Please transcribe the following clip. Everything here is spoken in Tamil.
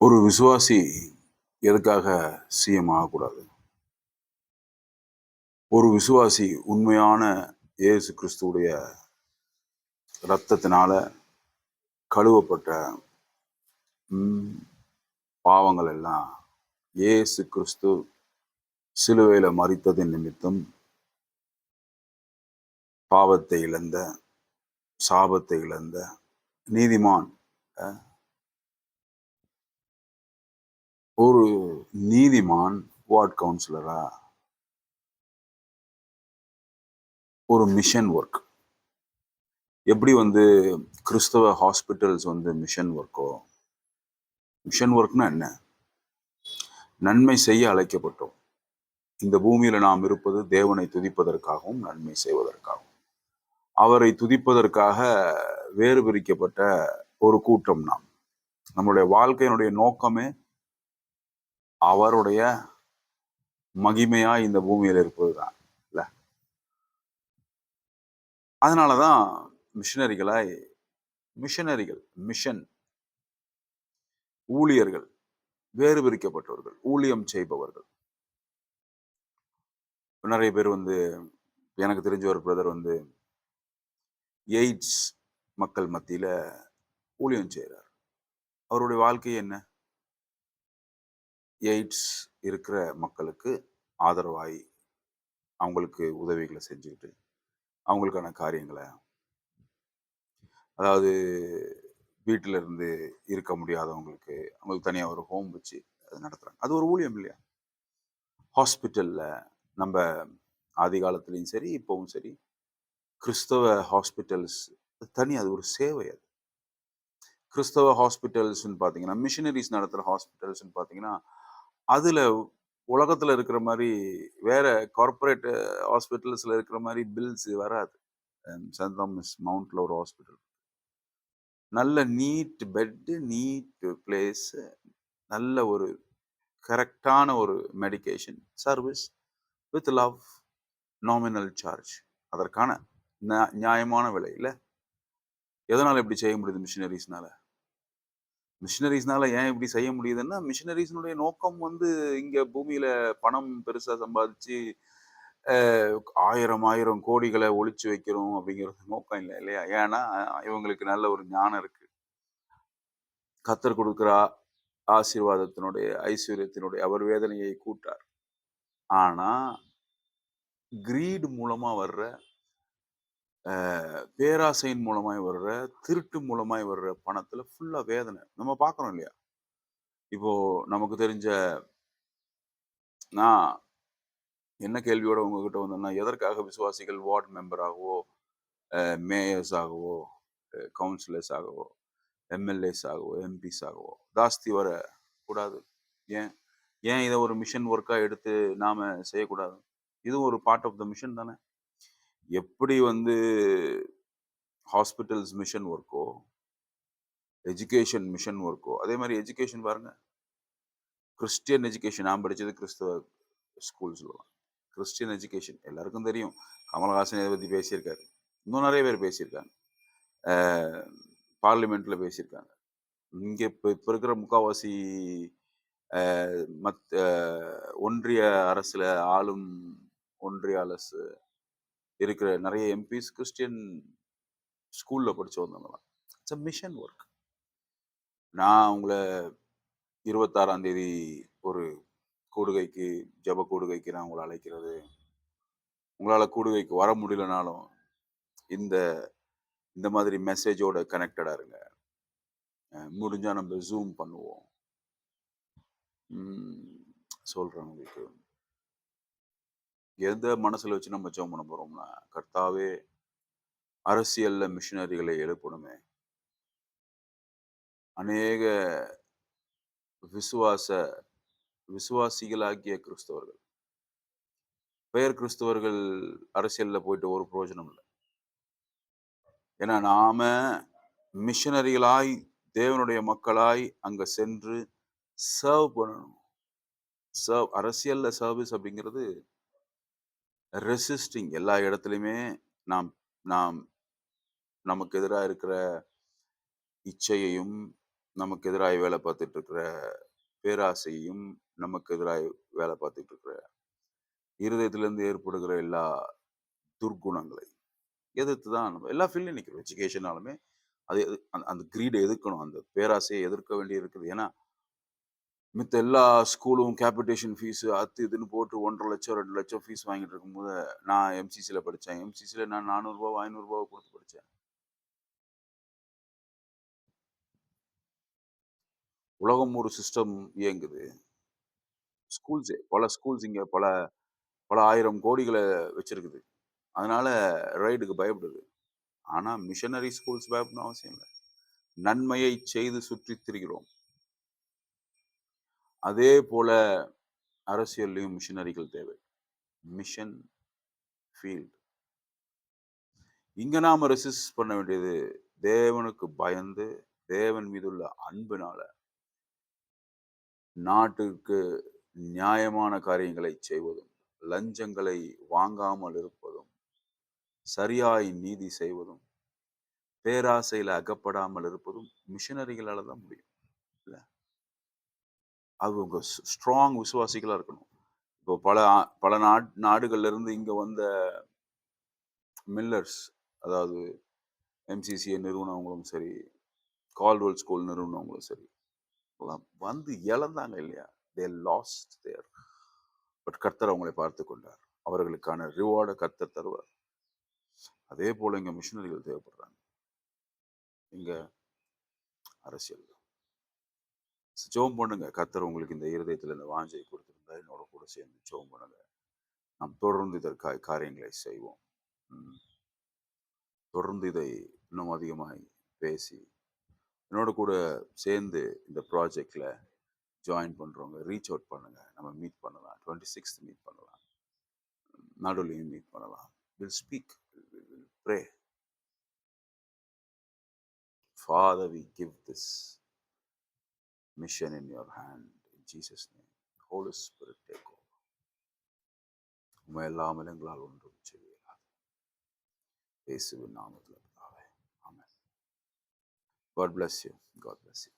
ஒரு விசுவாசி எதுக்காக சிஎம் ஆகக்கூடாது? ஒரு விசுவாசி உண்மையான இயேசு கிறிஸ்துவுடைய இரத்தத்தினால கழுவப்பட்ட ம், பாவங்கள் எல்லாம் இயேசு கிறிஸ்து சிலுவையில மரித்ததின் நிமித்தம் பாவத்தை இழந்த, சாபத்தை இழந்த நீதிமான். அஹ், ஒரு நீதிமான் வார்ட் கவுன்சிலரா ஒரு மிஷன் ஒர்க் எப்படி கிறிஸ்தவ ஹாஸ்பிட்டல்ஸ் மிஷன் ஒர்க்கோ, மிஷன் ஒர்க்னா என்ன? நன்மை செய்ய அழைக்கப்பட்டோம். இந்த பூமியில நாம் இருப்பது தேவனை துதிப்பதற்காகவும் நன்மை செய்வதற்காகவும். அவரை துதிப்பதற்காக வேறு பிரிக்கப்பட்ட ஒரு கூட்டம் நாம். நம்மளுடைய வாழ்க்கையினுடைய நோக்கமே அவருடைய மகிமையா இந்த பூமியில இருப்பதுதான் இல்ல. அதனாலதான் மிஷனரிகளாய் மிஷன் ஊழியர்கள், வேறு பிரிக்கப்பட்டவர்கள், ஊழியம் செய்பவர்கள். நிறைய பேர் எனக்கு தெரிஞ்ச ஒரு பிரதர் எய்ட்ஸ் மக்கள் மத்தியில ஊழியம் செய்கிறார். அவருடைய வாழ்க்கை என்ன? எய்ட்ஸ் இருக்கிற மக்களுக்கு ஆதரவாய் அவங்களுக்கு உதவிகளை செஞ்சுக்கிட்டு அவங்களுக்கான காரியங்களை, அதாவது வீட்டில இருந்து இருக்க முடியாதவங்களுக்கு அவங்களுக்கு தனியாக ஒரு ஹோம் வச்சு அது நடத்துறாங்க. அது ஒரு ஊழியம் இல்லையா? ஹாஸ்பிட்டல்ல நம்ம ஆதி காலத்துலேயும் சரி இப்பவும் சரி கிறிஸ்தவ ஹாஸ்பிட்டல்ஸ் தனி, அது ஒரு சேவை. அது கிறிஸ்தவ ஹாஸ்பிட்டல்ஸ்ன்னு பார்த்தீங்கன்னா, மிஷனரிஸ் நடத்துகிற ஹாஸ்பிட்டல்ஸ்ன்னு பார்த்தீங்கன்னா, அதில் உலகத்தில் இருக்கிற மாதிரி வேற கார்பரேட் ஹாஸ்பிட்டல்ஸில் இருக்கிற மாதிரி பில்ஸ் வராது. சென்ட் தாமஸ் மவுண்ட்ல ஒரு ஹாஸ்பிட்டல், நல்ல நீட் பெட்டு, நீட் பிளேஸ், நல்ல ஒரு கரெக்டான ஒரு medication service with love, nominal charge, அதற்கான நியாயமான விலையில். எதனால் இப்படி செய்ய முடியுது மிஷினரிஸ்னால? மிஷினரிஸ்னால ஏன் இப்படி செய்ய முடியுதுன்னா, மிஷினரிஸ்னுடைய நோக்கம் இங்க பூமியில பணம் பெருசா சம்பாதிச்சு 1000 கோடிகளை ஒளிச்சு வைக்கிறோம் அப்படிங்கிறது நோக்கம் இல்லை இல்லையா? ஏன்னா இவங்களுக்கு நல்ல ஒரு ஞானம் இருக்கு. கத்தர் கொடுக்கிற ஆசீர்வாதத்தினுடைய ஐஸ்வர்யத்தினுடைய அவர் வேதனையை கூட்டார். ஆனா கிரீட் மூலமா வர்ற, பேராசையின் மூலமாய் வர்ற, திருட்டு மூலமாய் வர்ற பணத்துல ஃபுல்லா வேதனை நம்ம பார்க்கறோம் இல்லையா? இப்போ நமக்கு தெரிஞ்ச, நான் என்ன கேள்வியோட உங்ககிட்ட வந்தேன்னா, எதற்காக விசுவாசிகள் வார்டு மெம்பர் ஆகவோ, மேயர்ஸ் ஆகவோ, கவுன்சிலர்ஸ் ஆகவோ, எம்எல்ஏஸ் ஆகவோ, எம்பிஸ் ஆகவோ ஜாஸ்தி வர கூடாது? ஏன் ஏன் இதை ஒரு மிஷன் ஒர்க்கா எடுத்து நாம செய்யக்கூடாது? இதுவும் ஒரு பார்ட் ஆஃப் த மிஷன் தானே. எப்படி ஹாஸ்பிட்டல்ஸ் மிஷன் ஒர்க்கோ, எஜுகேஷன் மிஷன் ஒர்க்கோ, அதே மாதிரி எஜுகேஷன் பாருங்க. கிறிஸ்டியன் எஜுகேஷன், நான் படிச்சது கிறிஸ்தவ ஸ்கூல்ஸ்ல. கிறிஸ்டியன் எஜுகேஷன் எல்லாருக்கும் தெரியும். கமல்ஹாசன் இதை பத்தி பேசியிருக்காரு, இன்னும் நிறைய பேர் பேசியிருக்காங்க, பார்லிமெண்ட்ல பேசியிருக்காங்க. இங்க இப்ப இருக்கிற முக்காவாசி ஒன்றிய அரசுல ஆளும் ஒன்றிய அரசு இருக்கிற நிறைய எம்பிஸ் கிறிஸ்டியன் ஸ்கூல்ல படிச்சு வந்தவங்களாம். It's a mission work. நான் உங்களை 26ஆம் தேதி ஒரு கூடுகைக்கு, ஜப கூடுகைக்கு நான் உங்களை அழைக்கிறது, உங்களால கூடுகைக்கு வர முடியலனாலும் இந்த இந்த மாதிரி மெசேஜோட கனெக்டடா இருங்க. முடிஞ்சா நம்ம ஜூம் பண்ணுவோம். சொல்றேன் உங்களுக்கு, எந்த மனசுல வச்சு நம்ம ஜெபம் பண்ண போறோம்னா, கர்த்தாவே அரசியல்ல மிஷனரிகளை எழுப்பணுமே, அநேக விசுவாசிகளாகிய கிறிஸ்தவர்கள், பெயர் கிறிஸ்தவர்கள் அரசியல்ல போயிட்டு ஒரு பிரயோஜனம் இல்லை. ஏன்னா நாம மிஷனரிகளாய் தேவனுடைய மக்களாய் அங்க சென்று சர்வ் பண்ணணும். அரசியல்ல சர்வீஸ் அப்படிங்கிறது ரெசிஸ்டிங், எல்லா இடத்துலையுமே நாம் நாம் நமக்கு எதிராக இருக்கிற இச்சையையும் நமக்கு எதிராய் வேலை பார்த்துட்டு இருக்கிற பேராசையும், நமக்கு எதிராய் வேலை பார்த்துட்டு இருக்கிற இருதயத்திலிருந்து ஏற்படுகிற எல்லா துர்க்குணங்களை எதிர்த்து தான் நம்ம எல்லா ஃபீல்ட்லயும் நிக்கிறோம். எஜுகேஷனாலுமே அது அந்த கிரீட எதிர்க்கணும். அந்த பேராசையை எதிர்க்க வேண்டி இருக்குது. ஏன்னா, மித்த எல்லா ஸ்கூலும் கேபிடேஷன் ஃபீஸ் அது இதுன்னு போட்டு 1,50,000 2,00,000 ஃபீஸ் வாங்கிட்டு இருக்கும்போது, நான் எம்சிசில படிச்சேன். எம்சிசில நான் ரூ. 400 ரூ. 500 குடுத்து படிச்சேன். உலகம் ஒரு சிஸ்டம் இயங்குது. பல ஸ்கூல்ஸ் இங்க பல பல 1000 கோடிகள வச்சிருக்குது. அதனால ரைடுக்கு பயப்படுது. ஆனா மிஷனரி ஸ்கூல்ஸ் பயப்படணும் அவசியம் இல்ல. நன்மையை செய்து சுற்றித் திரிகிறோம். அதே போல அரசியல்லயும் மிஷனரிகள் தேவை. Mission field. இங்க நாம ரெசிஸ்ட் பண்ண வேண்டியது தேவனுக்கு பயந்து, தேவன் மீதுள்ள அன்பினால, நாட்டுக்கு நியாயமான காரியங்களை செய்வதும், லஞ்சங்களை வாங்காமல் இருப்பதும், சரியாய் நீதி செய்வதும், பேராசையில அகப்படாமல் இருப்பதும் மிஷனரிகளால தான் முடியும். இல்ல? அவங்க ஸ்ட்ராங் விசுவாசிகளா இருக்கணும். இப்போ பல நாடுகள்ல இருந்து இங்க வந்த மில்லர்ஸ், அதாவது எம்சிசியை நிறுவனவங்களும் சரி, கால்வெல் ஸ்கூல் நிறுவனவங்களும் சரி, எல்லாம் வந்து இழந்தாங்க இல்லையா? They lost there. பட் கர்த்தர் அவங்களை பார்த்து கொண்டார். அவர்களுக்கான ரிவார்டை கர்த்தர் தருவார். அதே போல இங்க மிஷனரிகள் தேவைப்படுறாங்க. இங்க அரசியல் ஜெபம் பண்ணுங்க. கர்த்தர் உங்களுக்கு இந்த இருதயத்துல இந்த வாஞ்சையை கொடுத்திருந்தா என்னோட கூட சேர்ந்து ஜெபம் பண்ணுங்க. நாம் தொடர்ந்து இதற்காய் காரியங்களை செய்வோம். ம். தொடர்ந்து இதை இன்னும் அதிகமாய் பேசி, என்னோட கூட சேர்ந்து இந்த ப்ராஜெக்ட்ல ஜாயின் பண்றவங்க ரீச் அவுட் பண்ணுங்க. நம்ம மீட் பண்ணலாம். 26th மீட் பண்ணலாம். நடுவுலையும் மீட் பண்ணலாம். We'll speak. We'll pray. Father, we give this mission in your hand. In Jesus' name. Holy Spirit, take over. உம்மை இல்லாமல் எங்களால் ஒன்றும் செய்ய இயலாது. இயேசுவின் நாமத்தில் பிதாவே. ஆமென். God bless you. God bless you.